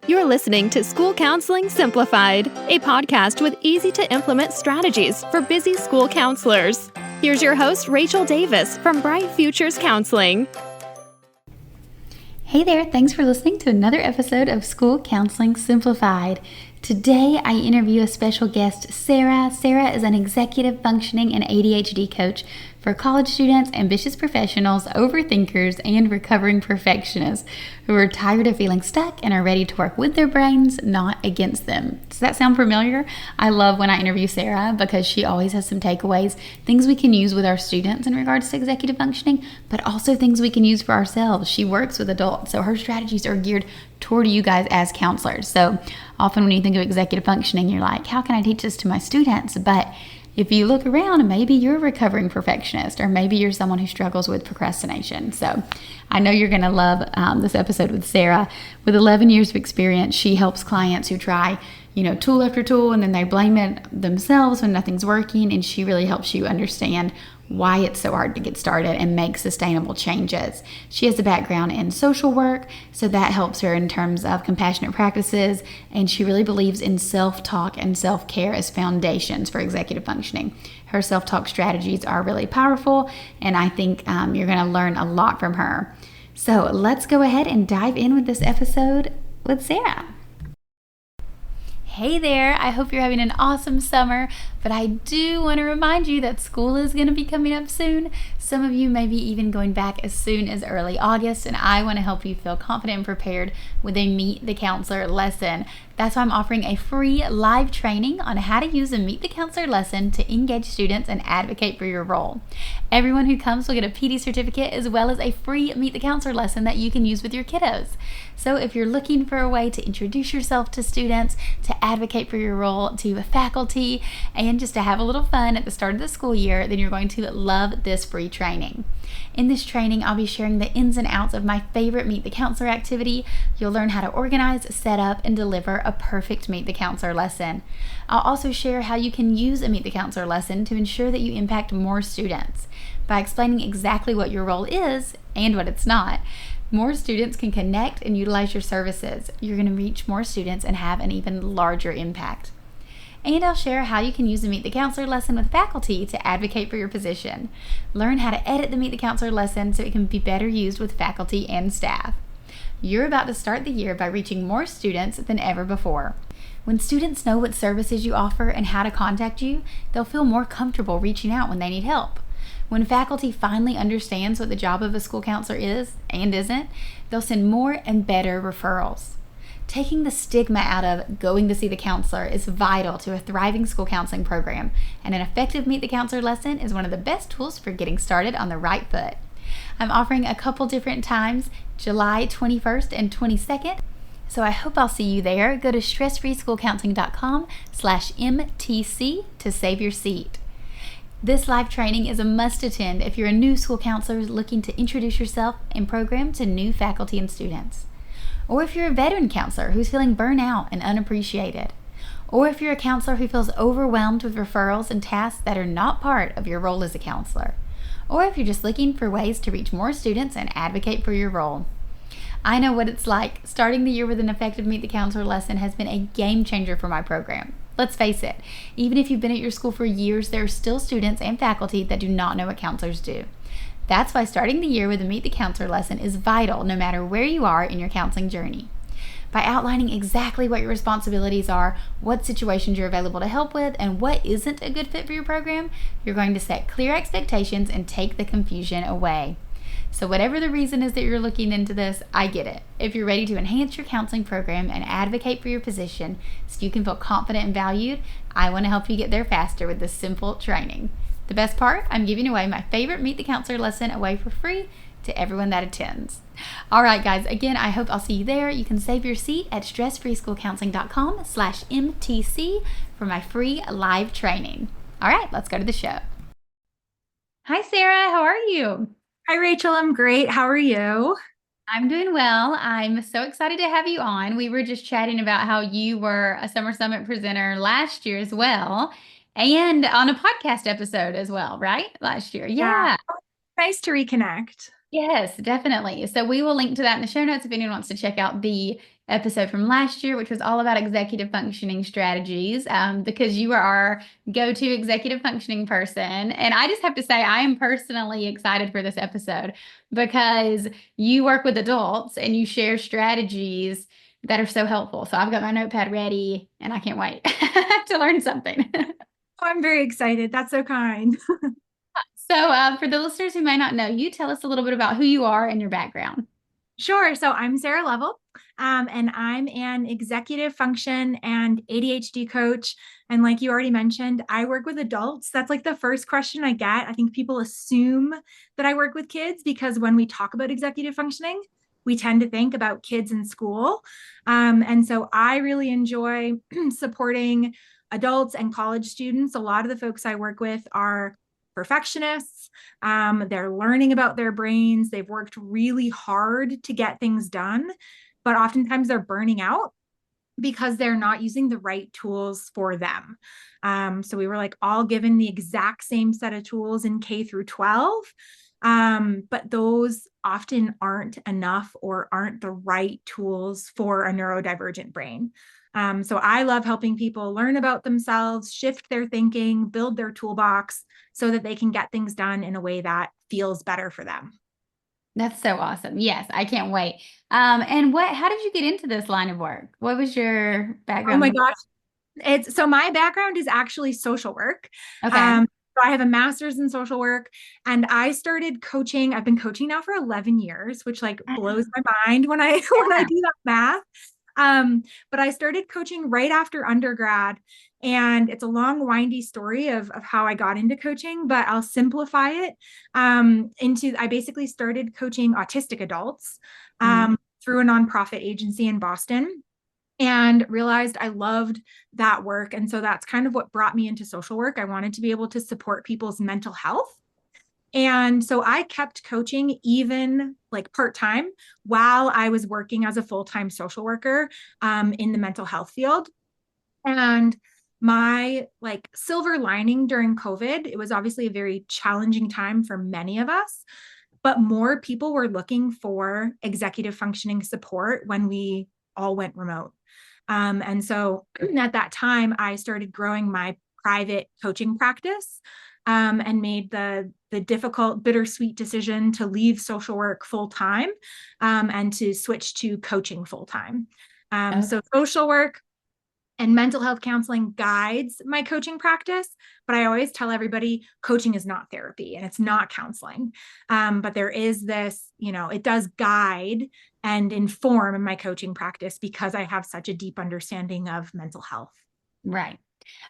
You're listening to School Counseling Simplified, a podcast with easy-to-implement strategies for busy school counselors. Here's your host, Rachel Davis from Bright Futures Counseling. Hey there, thanks for listening to another episode of School Counseling Simplified. Today, I interview a special guest, Sarah. Sarah is an executive functioning and ADHD coach for college students, ambitious professionals, overthinkers, and recovering perfectionists who are tired of feeling stuck and are ready to work with their brains, not against them. Does that sound familiar? I love when I interview Sarah because she always has some takeaways, things we can use with our students in regards to executive functioning, but also things we can use for ourselves. She works with adults, so her strategies are geared toward you guys as counselors. So often when you think of executive functioning, you're like, how can I teach this to my students? But if you look around, maybe you're a recovering perfectionist, or maybe you're someone who struggles with procrastination. So I know you're going to love this episode with Sarah. With 11 years of experience, she helps clients who try, tool after tool, and then they blame it themselves when nothing's working. And she really helps you understand why it's so hard to get started and make sustainable changes. She has a background in social work, so that helps her in terms of compassionate practices, and she really believes in self-talk and self-care as foundations for executive functioning. Her self-talk strategies are really powerful, and I think you're going to learn a lot from her. So let's go ahead and dive in with this episode with Sarah. Hey there, I hope you're having an awesome summer, but I do want to remind you that school is going to be coming up soon. Some of you may be even going back as soon as early August, and I want to help you feel confident and prepared with a Meet the Counselor lesson. That's why I'm offering a free live training on how to use a Meet the Counselor lesson to engage students and advocate for your role. Everyone who comes will get a PD certificate as well as a free Meet the Counselor lesson that you can use with your kiddos. So if you're looking for a way to introduce yourself to students, to advocate for your role to faculty, and just to have a little fun at the start of the school year, then you're going to love this free training. In this training, I'll be sharing the ins and outs of my favorite Meet the Counselor activity. You'll learn how to organize, set up, and deliver a perfect Meet the Counselor lesson. I'll also share how you can use a Meet the Counselor lesson to ensure that you impact more students. By explaining exactly what your role is and what it's not, more students can connect and utilize your services. You're going to reach more students and have an even larger impact. And I'll share how you can use the Meet the Counselor lesson with faculty to advocate for your position. Learn how to edit the Meet the Counselor lesson so it can be better used with faculty and staff. You're about to start the year by reaching more students than ever before. When students know what services you offer and how to contact you, they'll feel more comfortable reaching out when they need help. When faculty finally understands what the job of a school counselor is and isn't, they'll send more and better referrals. Taking the stigma out of going to see the counselor is vital to a thriving school counseling program, and an effective Meet the Counselor lesson is one of the best tools for getting started on the right foot. I'm offering a couple different times, July 21st and 22nd, so I hope I'll see you there. Go to stressfreeschoolcounseling.com/MTC to save your seat. This live training is a must attend if you're a new school counselor looking to introduce yourself and program to new faculty and students. Or if you're a veteran counselor who's feeling burnout and unappreciated. Or if you're a counselor who feels overwhelmed with referrals and tasks that are not part of your role as a counselor. Or if you're just looking for ways to reach more students and advocate for your role. I know what it's like. Starting the year with an effective Meet the Counselor lesson has been a game changer for my program. Let's face it, even if you've been at your school for years, there are still students and faculty that do not know what counselors do. That's why starting the year with a Meet the Counselor lesson is vital no matter where you are in your counseling journey. By outlining exactly what your responsibilities are, what situations you're available to help with, and what isn't a good fit for your program, you're going to set clear expectations and take the confusion away. So whatever the reason is that you're looking into this, I get it. If you're ready to enhance your counseling program and advocate for your position so you can feel confident and valued, I want to help you get there faster with this simple training. The best part, I'm giving away my favorite Meet the Counselor lesson away for free to everyone that attends. All right, guys, again, I hope I'll see you there. You can save your seat at stressfreeschoolcounseling.com/MTC for my free live training. All right, let's go to the show. Hi, Sarah. How are you? Hi, Rachel. I'm great. How are you? I'm doing well. I'm so excited to have you on. We were just chatting about how you were a Summer Summit presenter last year as well, and on a podcast episode as well, right? Last year. Yeah. Nice to reconnect. Yes, definitely. So we will link to that in the show notes if anyone wants to check out the episode from last year, which was all about executive functioning strategies, because you are our go-to executive functioning person. And I just have to say, I am personally excited for this episode because you work with adults and you share strategies that are so helpful. So I've got my notepad ready and I can't wait to learn something. Oh, I'm very excited. That's so kind. So, for the listeners who may not know you, tell us a little bit about who you are and your background. Sure. So I'm Sarah Lovell, and I'm an executive function and ADHD coach. And like you already mentioned, I work with adults. That's like the first question I get. I think people assume that I work with kids because when we talk about executive functioning, we tend to think about kids in school. And so I really enjoy supporting adults and college students. A lot of the folks I work with are perfectionists. They're learning about their brains. They've worked really hard to get things done, but oftentimes they're burning out because they're not using the right tools for them. So we were like all given the exact same set of tools in K through 12, but those often aren't enough or aren't the right tools for a neurodivergent brain. So I love helping people learn about themselves, shift their thinking, build their toolbox so that they can get things done in a way that feels better for them. That's so awesome. Yes, I can't wait. And how did you get into this line of work? What was your Oh my background? gosh. It's so my background is actually social work. Okay. So I have a master's in social work and I started coaching. I've been coaching now for 11 years, which like blows my mind when I when I do that math. But I started coaching right after undergrad. And it's a long, windy story of how I got into coaching, but I'll simplify it I basically started coaching autistic adults Mm. through a nonprofit agency in Boston and realized I loved that work. And so that's kind of what brought me into social work. I wanted to be able to support people's mental health. And so I kept coaching even like part time while I was working as a full time social worker in the mental health field. And my like silver lining during COVID, it was obviously a very challenging time for many of us, but more people were looking for executive functioning support when we all went remote. And so at that time, I started growing my private coaching practice and made the difficult, bittersweet decision to leave social work full time and to switch to coaching full time. Okay. So social work and mental health counseling guides my coaching practice, but I always tell everybody coaching is not therapy and it's not counseling. But there is this, it does guide and inform my coaching practice because I have such a deep understanding of mental health. Right.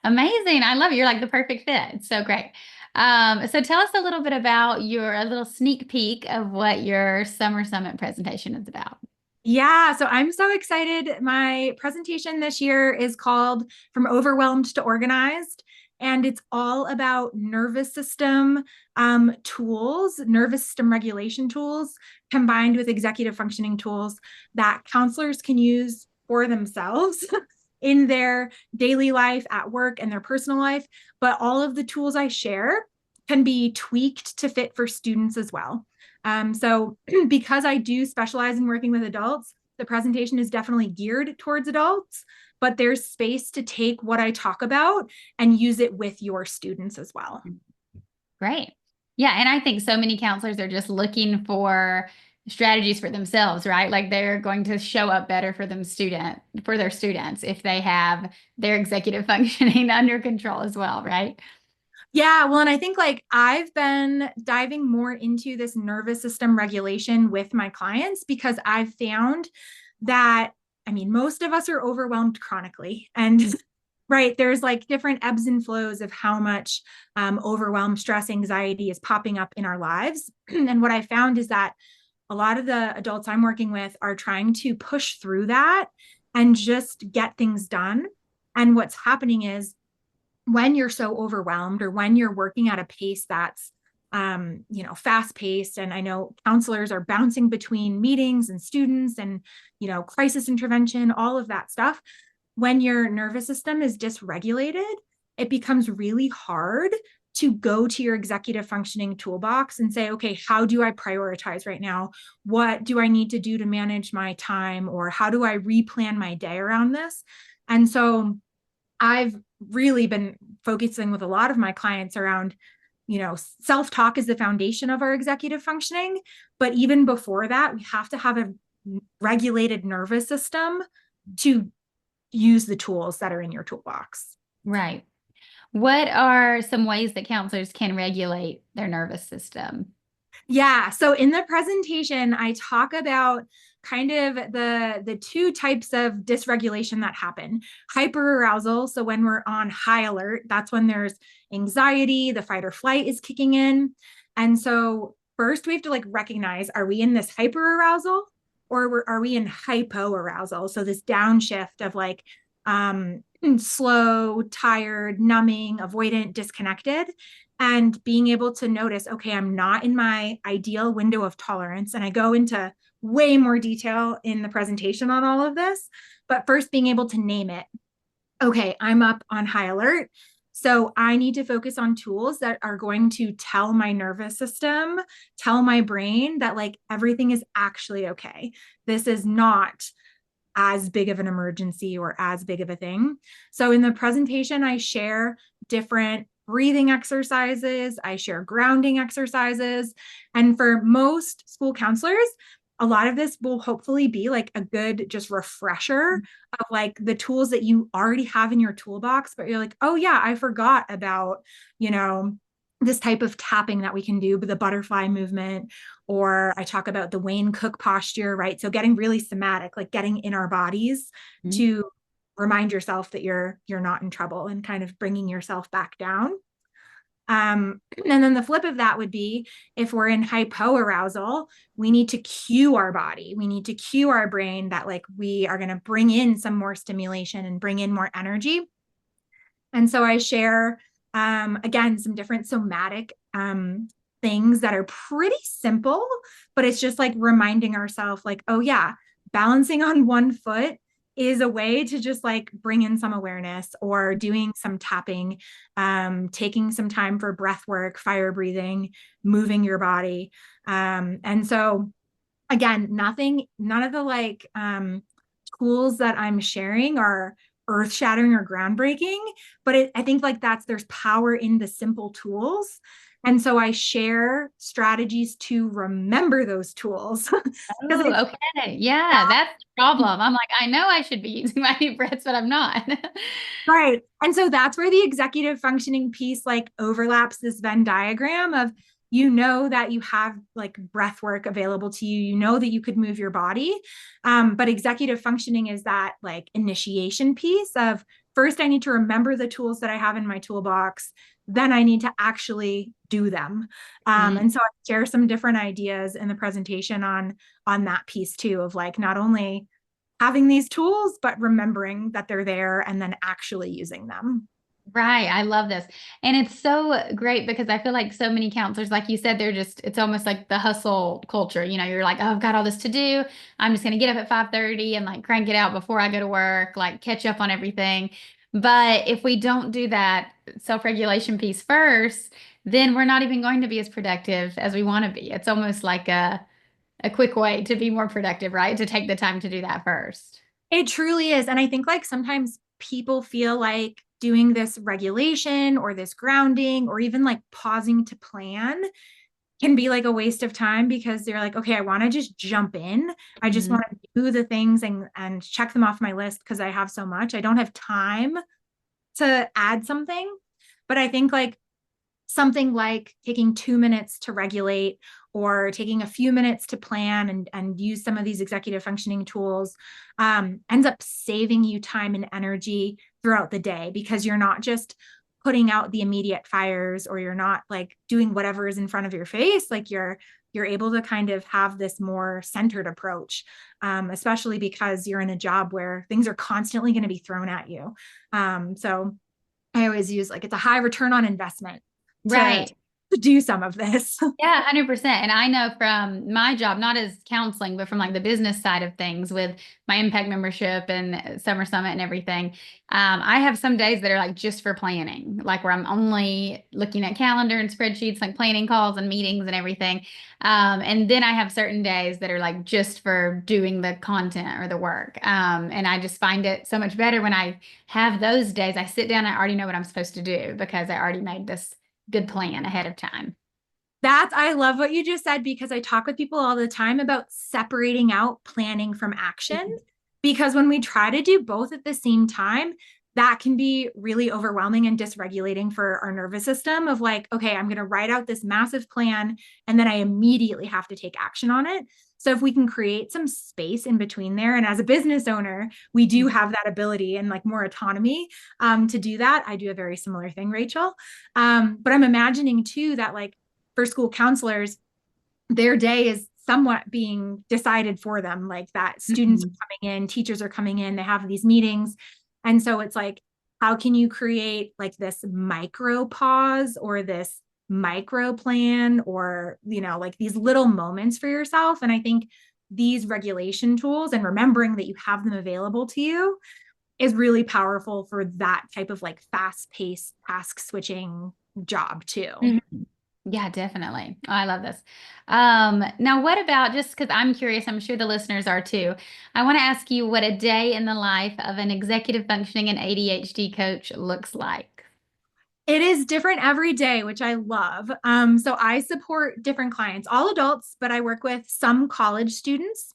Amazing. I love it. You're like the perfect fit. It's so great. So tell us a little bit about a little sneak peek of what your Summer Summit presentation is about. Yeah, so I'm so excited. My presentation this year is called From Overwhelmed to Organized, and it's all about nervous system tools, nervous system regulation tools, combined with executive functioning tools that counselors can use for themselves in their daily life, at work, and their personal life. But all of the tools I share can be tweaked to fit for students as well. So because I do specialize in working with adults, the presentation is definitely geared towards adults, but there's space to take what I talk about and use it with your students as well. Great. Yeah. And I think so many counselors are just looking for strategies for themselves, right? Like they're going to show up better for their students if they have their executive functioning under control as well, right? Yeah, well, and I think like I've been diving more into this nervous system regulation with my clients because I've found that, I mean, most of us are overwhelmed chronically. And right, there's like different ebbs and flows of how much overwhelm, stress, anxiety is popping up in our lives. And what I found is that a lot of the adults I'm working with are trying to push through that and just get things done. And what's happening is when you're so overwhelmed or when you're working at a pace that's fast paced, and I know counselors are bouncing between meetings and students and crisis intervention, all of that stuff. When your nervous system is dysregulated, it becomes really hard to go to your executive functioning toolbox and say, okay, how do I prioritize right now? What do I need to do to manage my time? Or how do I replan my day around this? And so I've really been focusing with a lot of my clients around, self-talk is the foundation of our executive functioning. But even before that, we have to have a regulated nervous system to use the tools that are in your toolbox. Right. What are some ways that counselors can regulate their nervous system? Yeah. So in the presentation, I talk about kind of the two types of dysregulation that happen. Hyperarousal. So when we're on high alert, that's when there's anxiety, the fight or flight is kicking in. And so first we have to recognize, are we in this hyperarousal or are we in hypoarousal? So this downshift of slow, tired, numbing, avoidant, disconnected, and being able to notice, okay, I'm not in my ideal window of tolerance. And I go into way more detail in the presentation on all of this, but first being able to name it. Okay, I'm up on high alert. So I need to focus on tools that are going to tell my nervous system, tell my brain that everything is actually okay. This is not as big of an emergency or as big of a thing. So in the presentation, I share different breathing exercises, I share grounding exercises. And for most school counselors, a lot of this will hopefully be a good just refresher of the tools that you already have in your toolbox, but you're oh yeah, I forgot about, this type of tapping that we can do with the butterfly movement, or I talk about the Wayne Cook posture, right? So getting really somatic, getting in our bodies to remind yourself that you're not in trouble and kind of bringing yourself back down. And then the flip of that would be if we're in hypoarousal, we need to cue our body. We need to cue our brain that we are going to bring in some more stimulation and bring in more energy. And so I share again, some different somatic things that are pretty simple, but it's just reminding ourselves oh yeah, balancing on one foot is a way to just bring in some awareness, or doing some tapping, taking some time for breath work, fire breathing, moving your body. And so again, none of the tools that I'm sharing are earth shattering or groundbreaking, but I think there's power in the simple tools. And so I share strategies to remember those tools. Oh, okay. Yeah, that's the problem. I'm I know I should be using my deep breaths, but I'm not. Right. And so that's where the executive functioning piece overlaps this Venn diagram of, that you have breath work available to you, that you could move your body. But executive functioning is that initiation piece of, first, I need to remember the tools that I have in my toolbox. Then I need to actually do them. And so I share some different ideas in the presentation on that piece too, of not only having these tools, but remembering that they're there and then actually using them. Right. I love this. And it's so great because I feel so many counselors, like you said, it's almost like the hustle culture. You're oh, I've got all this to do. I'm just going to get up at 5:30 and crank it out before I go to work, catch up on everything. But if we don't do that self-regulation piece first, then we're not even going to be as productive as we want to be. It's almost like a quick way to be more productive, right? To take the time to do that first. It truly is. And I think sometimes people feel doing this regulation or this grounding or even pausing to plan can be a waste of time, because they're okay, I want to just jump in. I just want to do the things and check them off my list because I have so much. I don't have time to add something. But I think something like taking 2 minutes to regulate, or taking a few minutes to plan and use some of these executive functioning tools ends up saving you time and energy throughout the day, because you're not just putting out the immediate fires, or you're not doing whatever is in front of your face. You're able to kind of have this more centered approach, especially because you're in a job where things are constantly going to be thrown at you. So I always use it's a high return on investment. Right. to do some of this. Yeah, 100%. And I know from my job, not as counseling, but from like the business side of things with my impact membership and summer summit and everything. I have some days that are like just for planning, like where I'm only looking at calendar and spreadsheets, like planning calls and meetings and everything. And then I have certain days that are like just for doing the content or the work. And I just find it so much better when I have those days. I sit down, I already know what I'm supposed to do because I already made this good plan ahead of time. I love what you just said, because I talk with people all the time about separating out planning from action. Because when we try to do both at the same time, that can be really overwhelming and dysregulating for our nervous system of like, okay, I'm going to write out this massive plan and then I immediately have to take action on it. So if we can create some space in between there, and as a business owner, we do have that ability and like more autonomy to do that. I do a very similar thing, Rachel. But I'm imagining too that like for school counselors, their day is somewhat being decided for them, like that students are coming in, teachers are coming in, they have these meetings. And so it's like, how can you create like this micro pause or this micro plan, or, you know, like these little moments for yourself? And I think these regulation tools and remembering that you have them available to you is really powerful for that type of like fast paced task switching job too. Mm-hmm. Yeah, definitely. Oh, I love this. Now, what about, just because I'm curious, I'm sure the listeners are too. I want to ask you what a day in the life of an executive functioning and ADHD coach looks like. It is different every day, which I love. So I support different clients, all adults, but I work with some college students.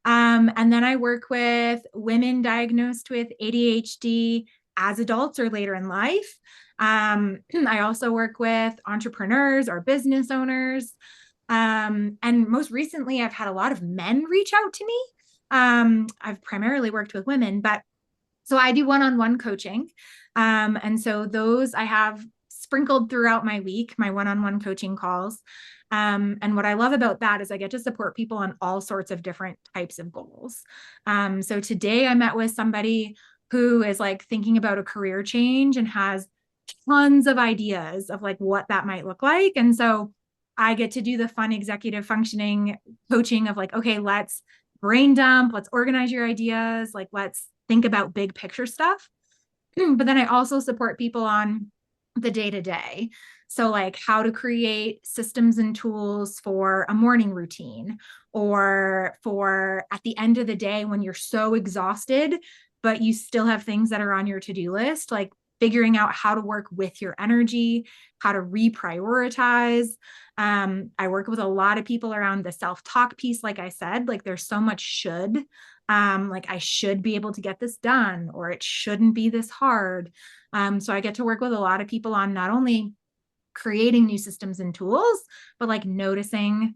And then I work with women diagnosed with ADHD as adults or later in life. I also work with entrepreneurs or business owners. And most recently, I've had a lot of men reach out to me. I've primarily worked with women, but so I do one-on-one coaching. And so those I have sprinkled throughout my week, my one-on-one coaching calls. And what I love about that is I get to support people on all sorts of different types of goals. So today I met with somebody who is like thinking about a career change and has tons of ideas of like what that might look like. And so I get to do the fun executive functioning coaching of like, okay, let's brain dump, let's organize your ideas, like let's think about big picture stuff. But then I also support people on the day to day. So, like how to create systems and tools for a morning routine, or for at the end of the day when you're so exhausted, but you still have things that are on your to do list, like figuring out how to work with your energy, how to reprioritize. I work with a lot of people around the self-talk piece. Like I said, like there's so much should. Like I should be able to get this done, or it shouldn't be this hard. So I get to work with a lot of people on not only creating new systems and tools, but like noticing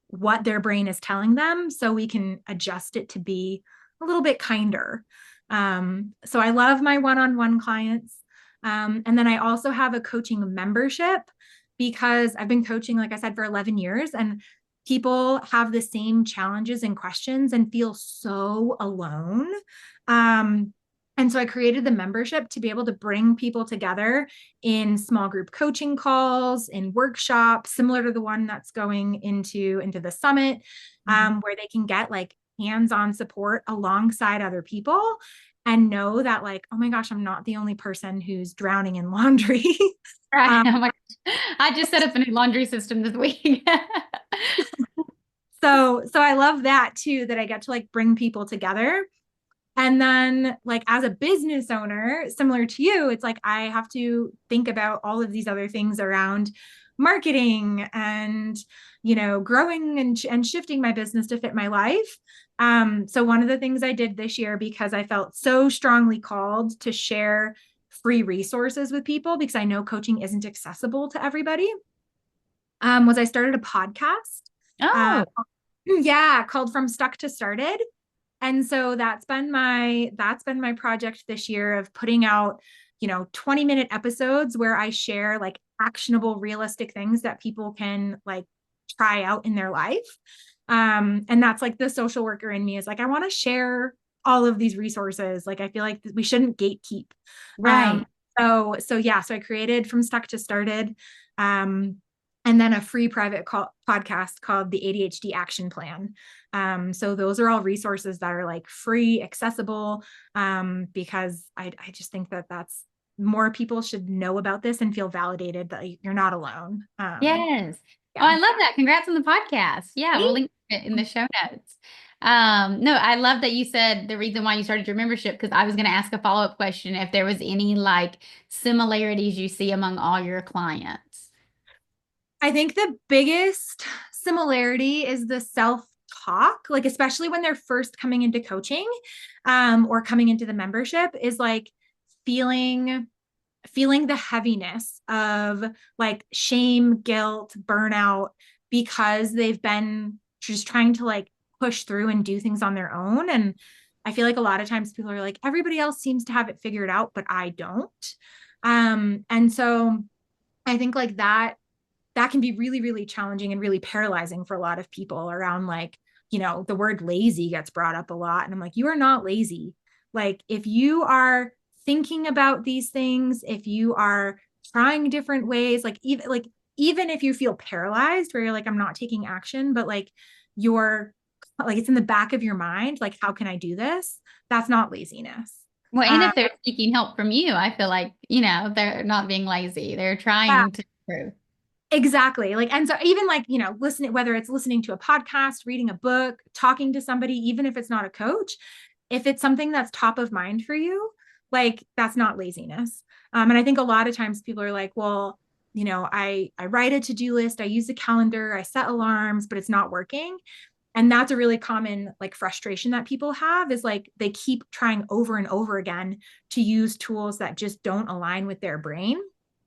what their brain is telling them so we can adjust it to be a little bit kinder. So I love my one-on-one clients. And then I also have a coaching membership because I've been coaching, like I said, for 11 years, and people have the same challenges and questions and feel so alone. And so I created the membership to be able to bring people together in small group coaching calls, in workshops, similar to the one that's going into the summit, where they can get like hands-on support alongside other people and know that like, oh my gosh, I'm not the only person who's drowning in laundry. Right. Oh my gosh. I just set up a new laundry system this week. So I love that too, that I get to like bring people together. And then like as a business owner, similar to you, it's like I have to think about all of these other things around marketing and, you know, growing and shifting my business to fit my life. So one of the things I did this year, because I felt so strongly called to share free resources with people, because I know coaching isn't accessible to everybody, was I started a podcast. Oh, Yeah, called From Stuck to Started. And so that's been my project this year of putting out, you know, 20-minute episodes where I share like actionable, realistic things that people can like try out in their life. And that's like the social worker in me is like, I want to share all of these resources. Like, I feel like we shouldn't gatekeep. right. So I created From Stuck to Started. and then a free private podcast called the ADHD Action Plan. So those are all resources that are like free, accessible, because I just think that that's more people should know about this and feel validated that you're not alone. Yes. Yeah. Oh, I love that. Congrats on the podcast. Yeah, we'll link it in the show notes. No, I love that you said the reason why you started your membership, because I was going to ask a follow-up question if there was any like similarities you see among all your clients. I think the biggest similarity is the self-talk, like especially when they're first coming into coaching, or coming into the membership, is like feeling the heaviness of like shame, guilt, burnout, because they've been just trying to like push through and do things on their own. And I feel like a lot of times people are like, everybody else seems to have it figured out, but I don't. And so I think like that can be really, really challenging and really paralyzing for a lot of people around, like, the word lazy gets brought up a lot. And I'm like, you are not lazy. Like, if you are thinking about these things, if you are trying different ways, even if you feel paralyzed where you're like, I'm not taking action, but like you're like, it's in the back of your mind, like, how can I do this? That's not laziness. Well, and if they're seeking help from you, I feel like, they're not being lazy. They're trying to improve. Exactly. Like, and so even like, listening, whether it's listening to a podcast, reading a book, talking to somebody, even if it's not a coach, if it's something that's top of mind for you, like, that's not laziness. And I think a lot of times people are like, well, I write a to-do list, I use a calendar, I set alarms, but it's not working. And that's a really common like frustration that people have, is like they keep trying over and over again to use tools that just don't align with their brain.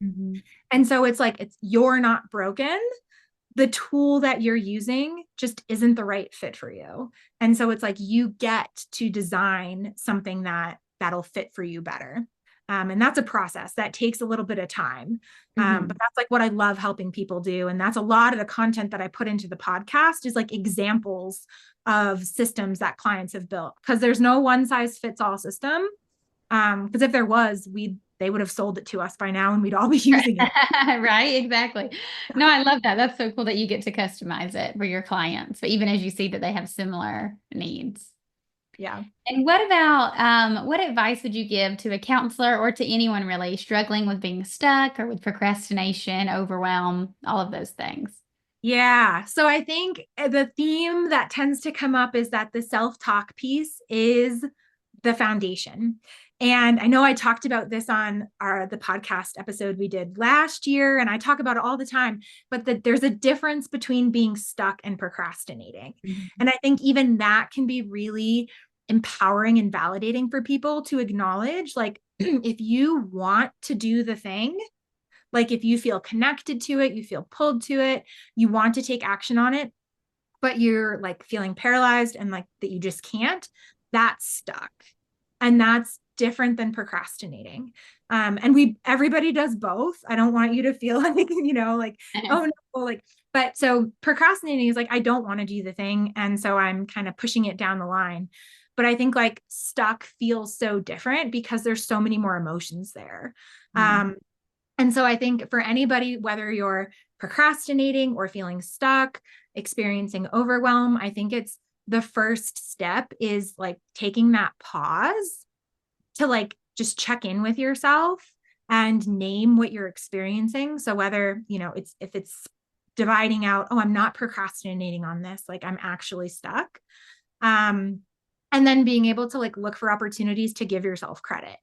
Mm-hmm. And so it's like, you're not broken. The tool that you're using just isn't the right fit for you. And so it's like, you get to design something that'll fit for you better. And that's a process that takes a little bit of time. But that's like what I love helping people do. And that's a lot of the content that I put into the podcast is like examples of systems that clients have built, because there's no one size fits all system. Because if there was, they would have sold it to us by now and we'd all be using it. Right, exactly. No, I love that. That's so cool that you get to customize it for your clients, but even as you see that they have similar needs. Yeah. And what about, what advice would you give to a counselor or to anyone really struggling with being stuck or with procrastination, overwhelm, all of those things? Yeah. So I think the theme that tends to come up is that the self-talk piece is the foundation. And I know I talked about this on the podcast episode we did last year, and I talk about it all the time, but there's a difference between being stuck and procrastinating. Mm-hmm. And I think even that can be really empowering and validating for people to acknowledge, like, if you want to do the thing, like if you feel connected to it, you feel pulled to it, you want to take action on it, but you're like feeling paralyzed and like that you just can't, that's stuck. And that's different than procrastinating. And everybody does both. I don't want you to feel like, oh no, like, but so procrastinating is like, I don't want to do the thing. And so I'm kind of pushing it down the line. But I think like stuck feels so different because there's so many more emotions there. And so I think for anybody, whether you're procrastinating or feeling stuck, experiencing overwhelm, I think it's the first step is like taking that pause to like just check in with yourself and name what you're experiencing. So whether, if it's dividing out, oh, I'm not procrastinating on this, like I'm actually stuck. And then being able to like look for opportunities to give yourself credit.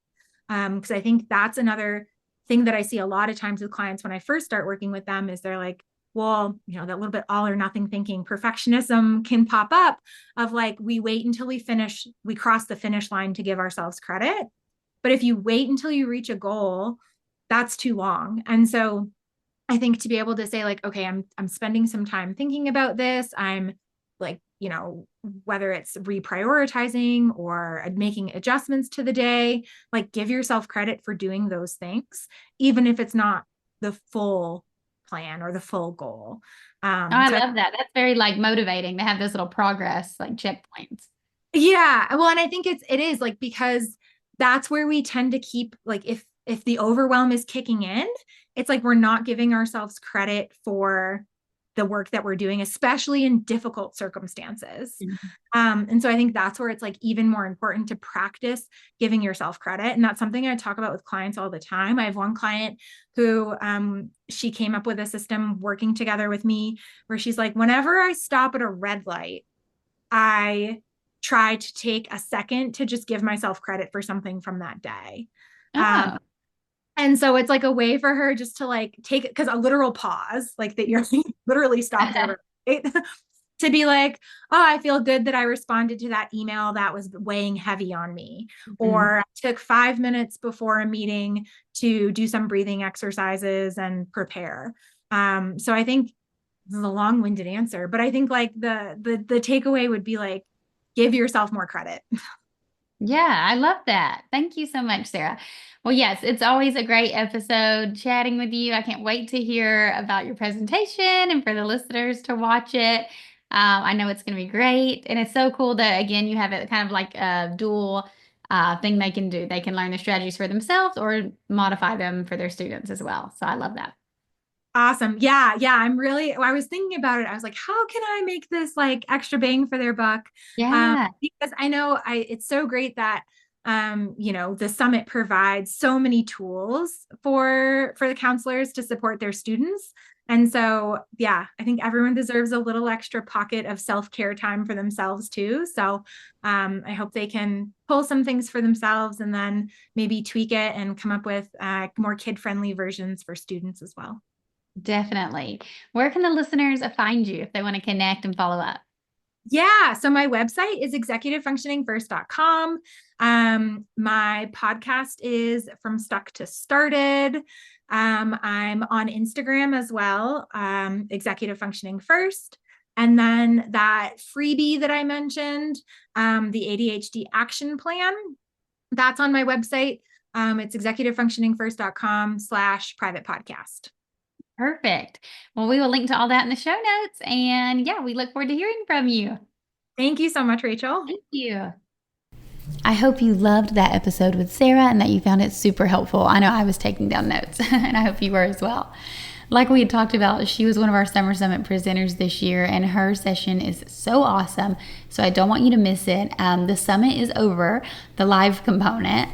Because I think that's another thing that I see a lot of times with clients when I first start working with them is they're like, well, that little bit all or nothing thinking, perfectionism can pop up of like, we wait until we cross the finish line to give ourselves credit. But if you wait until you reach a goal, that's too long. And so I think to be able to say like, okay, I'm spending some time thinking about this. I'm like, whether it's reprioritizing or making adjustments to the day, like give yourself credit for doing those things, even if it's not the full plan or the full goal. I love that. That's very like motivating to have those little progress, like checkpoints. Yeah. Well, and I think it is like, because that's where we tend to keep, like, if the overwhelm is kicking in, it's like we're not giving ourselves credit for the work that we're doing, especially in difficult circumstances. And so I think that's where it's like even more important to practice giving yourself credit. And that's something I talk about with clients all the time. I have one client who she came up with a system working together with me where she's like, whenever I stop at a red light, I try to take a second to just give myself credit for something from that day. And so it's like a way for her just to like take it, because a literal pause, like that you're literally stopped there, right? To be like, oh, I feel good that I responded to that email that was weighing heavy on me. Or I took 5 minutes before a meeting to do some breathing exercises and prepare. So I think this is a long-winded answer, but I think like the takeaway would be like, give yourself more credit. Yeah, I love that. Thank you so much, Sarah. Well, yes, it's always a great episode chatting with you. I can't wait to hear about your presentation and for the listeners to watch it. I know it's going to be great. And it's so cool that, again, you have it kind of like a dual thing they can do. They can learn the strategies for themselves or modify them for their students as well. So I love that. Awesome. Yeah. I was thinking about it. I was like, how can I make this like extra bang for their buck? Yeah. Because I know it's so great that, the summit provides so many tools for the counselors to support their students. And so, yeah, I think everyone deserves a little extra pocket of self-care time for themselves too. So I hope they can pull some things for themselves and then maybe tweak it and come up with more kid-friendly versions for students as well. Definitely. Where can the listeners find you if they want to connect and follow up? Yeah. So my website is executivefunctioningfirst.com. My podcast is From Stuck to Started. I'm on Instagram as well, Executive Functioning First. And then that freebie that I mentioned, the ADHD action plan, that's on my website. It's executivefunctioningfirst.com/private podcast. Perfect. Well, we will link to all that in the show notes. And yeah, we look forward to hearing from you. Thank you so much, Rachel. Thank you. I hope you loved that episode with Sarah and that you found it super helpful. I know I was taking down notes and I hope you were as well. Like we had talked about, she was one of our Summer Summit presenters this year, and her session is so awesome. So I don't want you to miss it. The summit is over, the live component,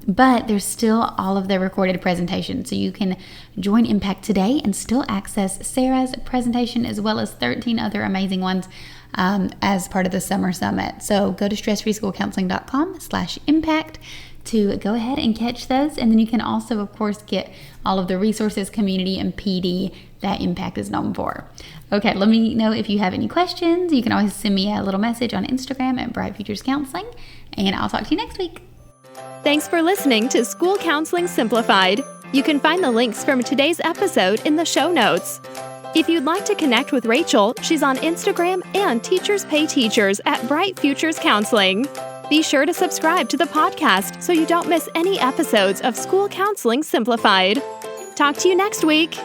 but there's still all of the recorded presentations. So you can join Impact today and still access Sarah's presentation as well as 13 other amazing ones as part of the Summer Summit. So go to stressfreeschoolcounseling.com/impact to go ahead and catch those. And then you can also, of course, get all of the resources, community, and PD that Impact is known for. Okay, let me know if you have any questions. You can always send me a little message on Instagram at Bright Futures Counseling, and I'll talk to you next week. Thanks for listening to School Counseling Simplified. You can find the links from today's episode in the show notes. If you'd like to connect with Rachel, she's on Instagram and Teachers Pay Teachers at Bright Futures Counseling. Be sure to subscribe to the podcast so you don't miss any episodes of School Counseling Simplified. Talk to you next week.